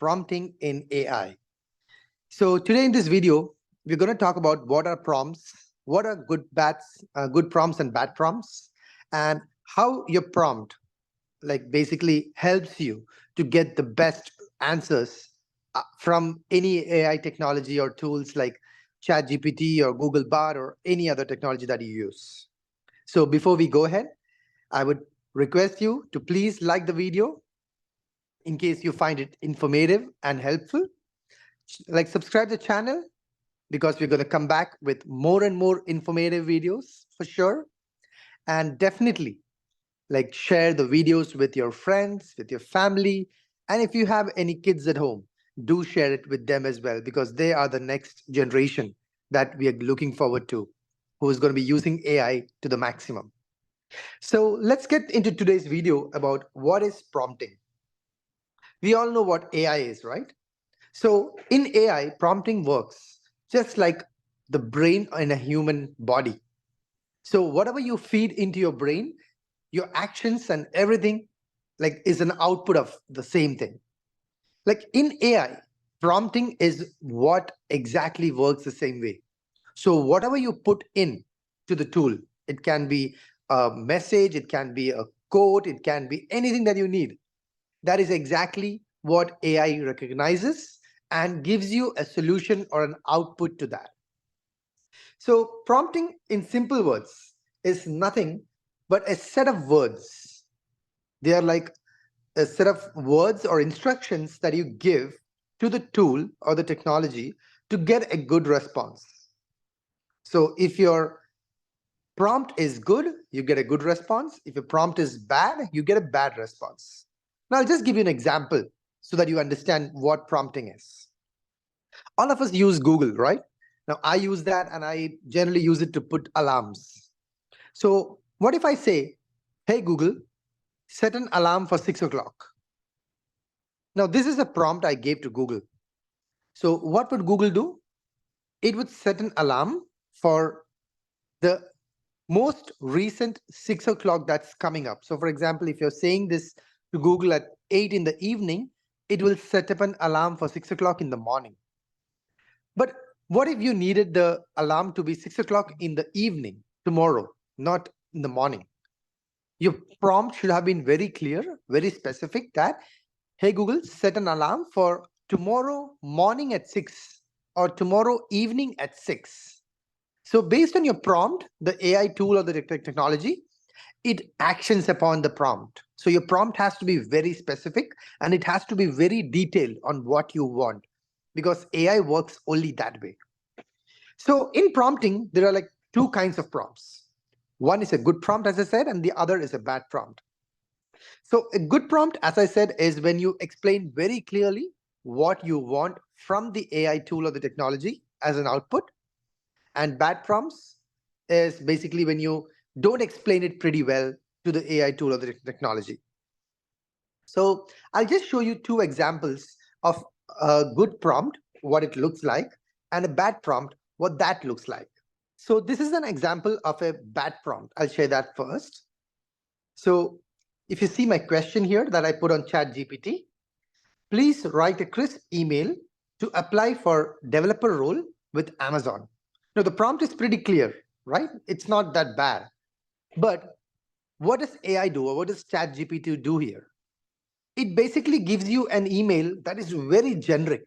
prompting in AI. So today in this video, we're going to talk about what are prompts, what are good prompts and bad prompts, and how your prompt basically helps you to get the best answers from any AI technology or tools like ChatGPT or Google Bard or any other technology that you use. So before we go ahead, I would request you to please like the video in case you find it informative and helpful. Subscribe the channel because we're going to come back with more and more informative videos for sure. And definitely share the videos with your friends, with your family. And if you have any kids at home, do share it with them as well, because they are the next generation that we are looking forward to, who is going to be using AI to the maximum. So let's get into today's video about what is prompting. We all know what AI is, right? So in AI, prompting works just like the brain in a human body. So whatever you feed into your brain, your actions and everything is an output of the same thing. Like in AI, prompting is what exactly works the same way. So whatever you put in to the tool, it can be a message, it can be a code, it can be anything that you need. That is exactly what AI recognizes and gives you a solution or an output to that. So prompting in simple words is nothing but a set of words. They are like a set of words or instructions that you give to the tool or the technology to get a good response. So if your prompt is good, you get a good response. If your prompt is bad, you get a bad response. Now I'll just give you an example so that you understand what prompting is. All of us use Google, right? Now I use that and I generally use it to put alarms. So what if I say, hey Google, set an alarm for 6 o'clock. Now this is a prompt I gave to Google. So what would Google do? It would set an alarm for the most recent 6 o'clock that's coming up. So for example, if you're saying this to Google at 8 in the evening, it will set up an alarm for 6 o'clock in the morning. But what if you needed the alarm to be 6 o'clock in the evening tomorrow, not in the morning? Your prompt should have been very clear, very specific that, hey Google, set an alarm for tomorrow morning at 6 or tomorrow evening at 6. So based on your prompt, the AI tool or the technology, it actions upon the prompt. So your prompt has to be very specific and it has to be very detailed on what you want, because AI works only that way. So in prompting, there are two kinds of prompts. One is a good prompt, as I said, and the other is a bad prompt. So a good prompt, as I said, is when you explain very clearly what you want from the AI tool or the technology as an output. And bad prompts is basically when you don't explain it pretty well to the AI tool or the technology. So I'll just show you two examples of a good prompt, what it looks like, and a bad prompt, what that looks like. So this is an example of a bad prompt. I'll share that first. So if you see my question here that I put on ChatGPT, please write a crisp email to apply for developer role with Amazon. Now the prompt is pretty clear, right? It's not that bad. But what does AI do, or what does ChatGPT do here? It basically gives you an email that is very generic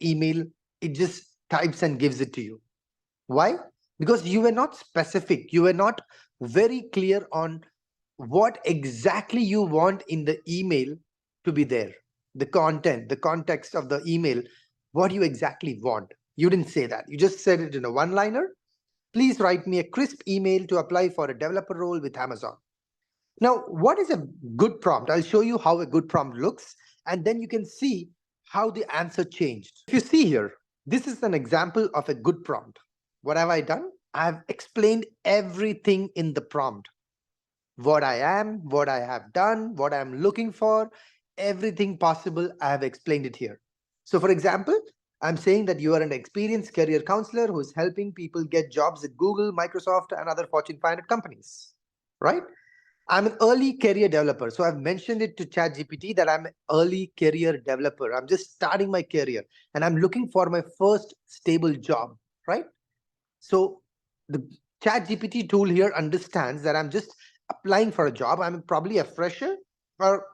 email. It just types and gives it to you. Why? Because you were not specific. You were not very clear on what exactly you want in the email to be there. The content, the context of the email, what you exactly want. You didn't say that. You just said it in a one-liner. Please write me a crisp email to apply for a developer role with Amazon. Now, what is a good prompt? I'll show you how a good prompt looks, and then you can see how the answer changed. If you see here, this is an example of a good prompt. What have I done? I've explained everything in the prompt. What I am, what I have done, what I'm looking for, everything possible, I have explained it here. So for example, I'm saying that you are an experienced career counselor who is helping people get jobs at Google, Microsoft, and other Fortune 500 companies, right? I'm an early career developer. So I've mentioned it to ChatGPT that I'm an early career developer. I'm just starting my career and I'm looking for my first stable job, right? So the ChatGPT tool here understands that I'm just applying for a job. I'm probably a fresher or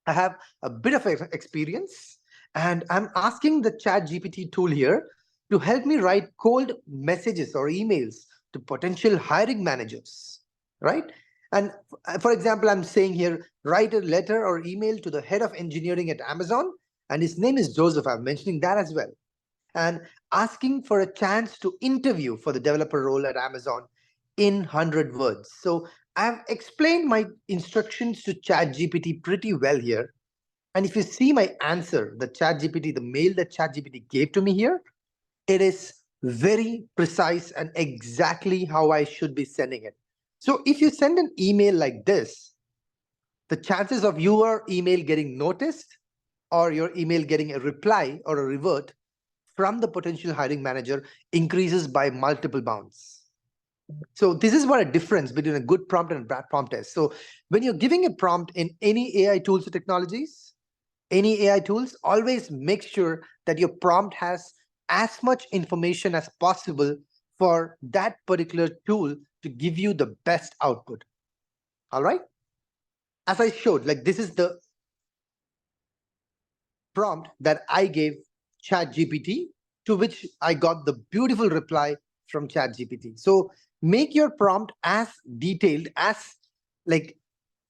I have a bit of experience. And I'm asking the ChatGPT tool here to help me write cold messages or emails to potential hiring managers, right? And for example, I'm saying here, write a letter or email to the head of engineering at Amazon. And his name is Joseph. I'm mentioning that as well, and asking for a chance to interview for the developer role at Amazon in 100 words. So I've explained my instructions to ChatGPT pretty well here. And if you see my answer, the mail that ChatGPT gave to me here, it is very precise and exactly how I should be sending it. So if you send an email like this, the chances of your email getting noticed or your email getting a reply or a revert from the potential hiring manager increases by multiple bounds. So this is what a difference between a good prompt and a bad prompt is. So when you're giving a prompt in any AI tools or technologies, any AI tools, always make sure that your prompt has as much information as possible for that particular tool to give you the best output. All right. As I showed, like this is the prompt that I gave ChatGPT, to which I got the beautiful reply from ChatGPT. So make your prompt as detailed as like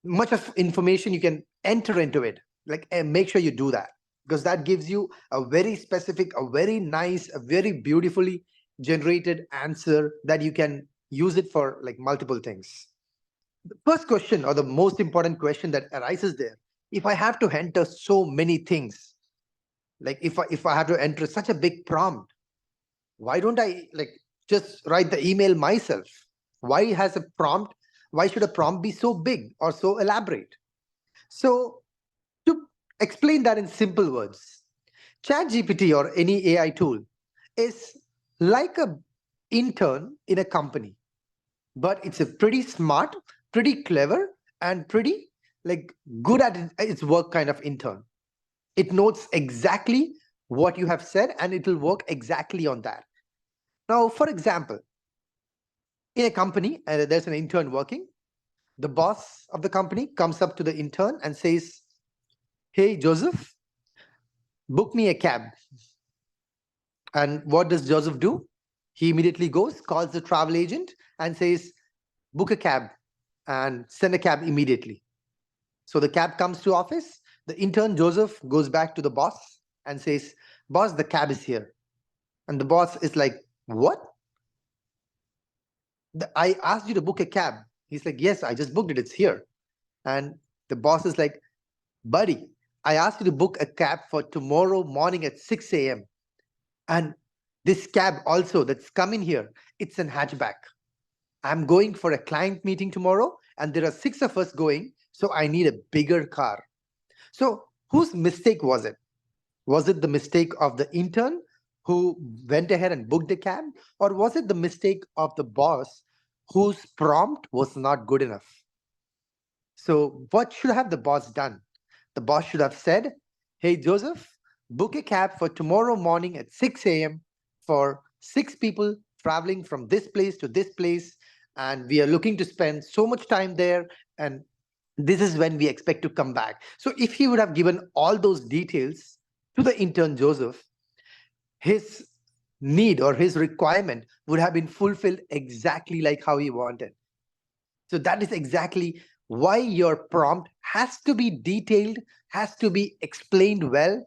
much of information you can enter into it. Like, and make sure you do that because that gives you a very specific, a very nice, a very beautifully generated answer that you can use it for like multiple things. The first question or the most important question that arises there, if I have to enter so many things, like if I have to enter such a big prompt, why don't I like just write the email myself? Why should a prompt be so big or so elaborate? So to explain that in simple words, ChatGPT or any AI tool is like a intern in a company, but it's a pretty smart, pretty clever, and pretty like good at its work kind of intern. It knows exactly what you have said and it will work exactly on that. Now, for example, in a company, there's an intern working. The boss of the company comes up to the intern and says, "Hey, Joseph, book me a cab." And what does Joseph do? He immediately goes, calls the travel agent, and says, "Book a cab and send a cab immediately." So the cab comes to office. The intern Joseph goes back to the boss and says, "Boss, the cab is here." And the boss is like, "What? I asked you to book a cab." He's like, "Yes, I just booked it. It's here." And the boss is like, "Buddy, I asked you to book a cab for tomorrow morning at 6 a.m. And this cab also that's coming here, it's an hatchback. I'm going for a client meeting tomorrow and there are 6 of us going. So I need a bigger car." So whose mistake was it? Was it the mistake of the intern who went ahead and booked the cab? Or was it the mistake of the boss whose prompt was not good enough? So, what should have the boss done? The boss should have said, "Hey, Joseph, book a cab for tomorrow morning at 6 a.m. for 6 people traveling from this place to this place. And we are looking to spend so much time there. And this is when we expect to come back." So, if he would have given all those details to the intern Joseph, his need or his requirement would have been fulfilled exactly like how he wanted. So that is exactly why your prompt has to be detailed, has to be explained well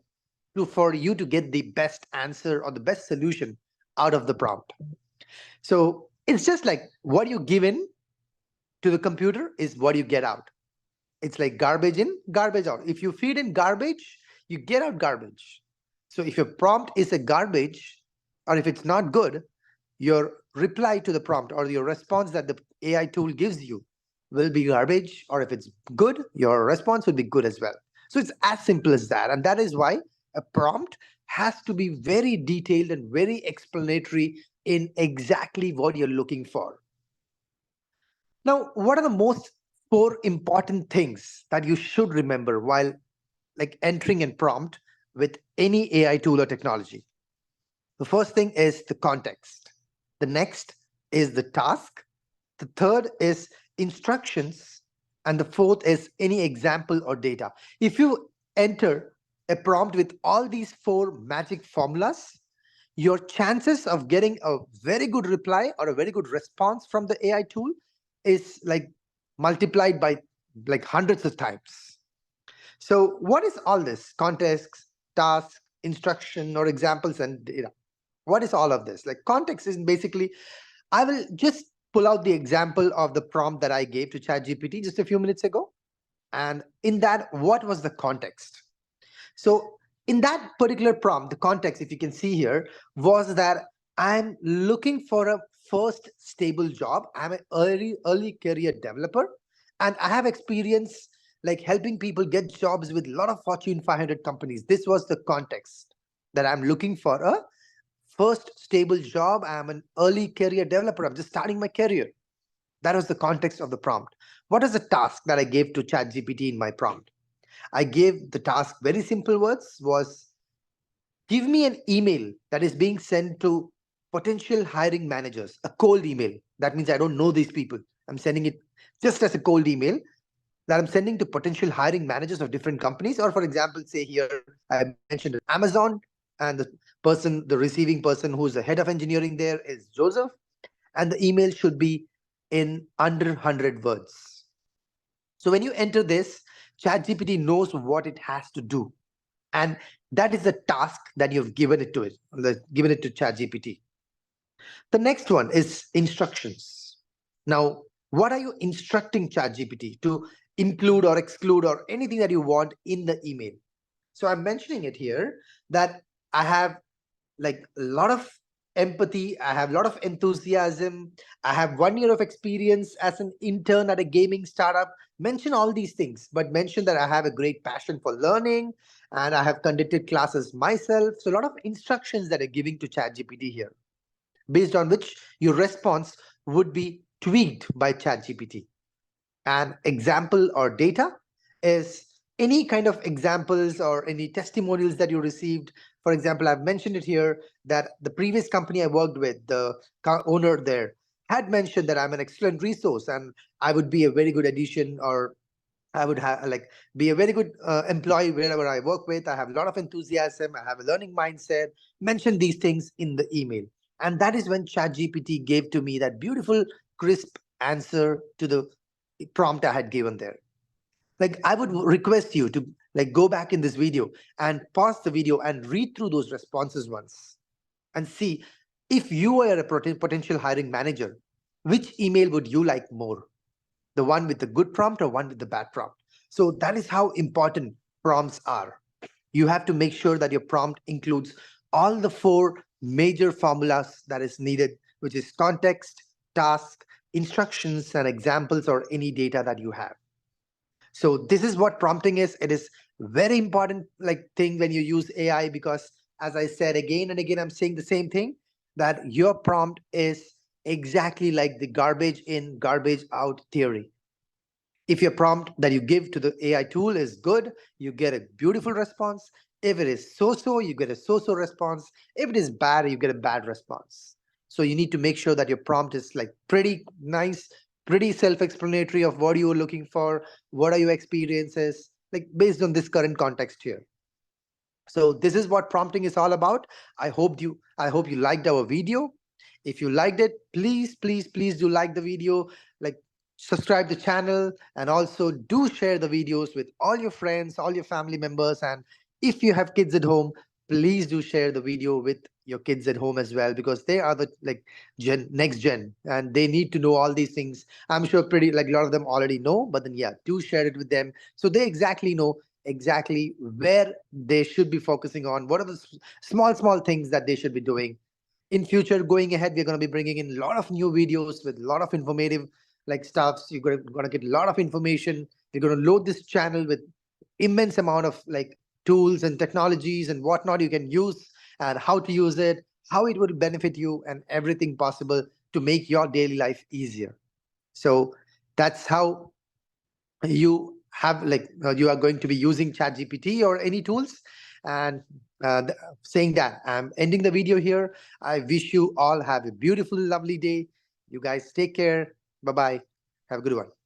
for you to get the best answer or the best solution out of the prompt. So it's just like what you give in to the computer is what you get out. It's like garbage in, garbage out. If you feed in garbage, you get out garbage. So if your prompt is a garbage, or if it's not good, your reply to the prompt or your response that the AI tool gives you will be garbage. Or if it's good, your response will be good as well. So it's as simple as that. And that is why a prompt has to be very detailed and very explanatory in exactly what you're looking for. Now, what are the most four important things that you should remember while like entering and prompt with any AI tool or technology. The first thing is the context. The next is the task. The third is instructions. And the fourth is any example or data. If you enter a prompt with all these four magic formulas, your chances of getting a very good reply or a very good response from the AI tool is like multiplied by like hundreds of times. So, what is all this? Context, task, instruction, or examples and data? What is all of this? Like, context is basically, I will just pull out the example of the prompt that I gave to ChatGPT just a few minutes ago. And in that, what was the context? So in that particular prompt, the context, if you can see here, was that I'm looking for a first stable job. I'm an early career developer, and I have experience like helping people get jobs with a lot of Fortune 500 companies. This was the context that I'm looking for a first stable job. I'm an early career developer. I'm just starting my career. That was the context of the prompt. What is the task that I gave to ChatGPT in my prompt? I gave the task very simple words was give me an email that is being sent to potential hiring managers, a cold email. That means I don't know these people. I'm sending it just as a cold email that I'm sending to potential hiring managers of different companies. Or for example, say here, I mentioned Amazon, and the receiving person who's the head of engineering there is Joseph, and the email should be in under 100 words. So when you enter this, ChatGPT knows what it has to do. And that is the task that you've given it to given it to ChatGPT. The next one is instructions. Now, what are you instructing ChatGPT to include or exclude or anything that you want in the email? So I'm mentioning it here that I have like a lot of empathy, I have a lot of enthusiasm, I have 1 year of experience as an intern at a gaming startup. Mention all these things, but mention that I have a great passion for learning and I have conducted classes myself. So a lot of instructions that are giving to ChatGPT here, based on which your response would be tweaked by ChatGPT. An example or data is any kind of examples or any testimonials that you received. For example, I've mentioned it here that the previous company I worked with, the owner there had mentioned that I'm an excellent resource and I would be a very good addition, or I would have like be a very good employee wherever I work with. I have a lot of enthusiasm. I have a learning mindset. Mention these things in the email, and that is when ChatGPT gave to me that beautiful, crisp answer to the prompt I had given there. Like I would request you to like go back in this video and pause the video and read through those responses once and see if you were a potential hiring manager, which email would you like more? The one with the good prompt or one with the bad prompt? So that is how important prompts are. You have to make sure that your prompt includes all the four major formulas that is needed, which is context, task, instructions, and examples or any data that you have. So this is what prompting is. It is very important like thing when you use AI, because as I said again and again, I'm saying the same thing, that your prompt is exactly like the garbage in, garbage out theory. If your prompt that you give to the AI tool is good, you get a beautiful response. If it is so-so, you get a so-so response. If it is bad, you get a bad response. So you need to make sure that your prompt is like pretty nice, pretty self-explanatory of what you're looking for, what are your experiences, like based on this current context here. So this is what prompting is all about. I hope you liked our video. If you liked it, please do like the video, like subscribe the channel, and also do share the videos with all your friends, all your family members. And if you have kids at home, please do share the video with your kids at home as well, because they are the like next gen and they need to know all these things. I'm sure pretty like a lot of them already know, but then yeah, do share it with them so they exactly know exactly where they should be focusing on, what are the small things that they should be doing. In future going ahead, we're going to be bringing in a lot of new videos with a lot of informative like stuffs. You're going to get a lot of information. We're going to load this channel with immense amount of like tools and technologies and whatnot you can use, and how to use it, how it will benefit you, and everything possible to make your daily life easier. So that's how you have you are going to be using ChatGPT or any tools. And saying that, I'm ending the video here. I wish you all have a beautiful, lovely day. You guys take care. Bye bye. Have a good one.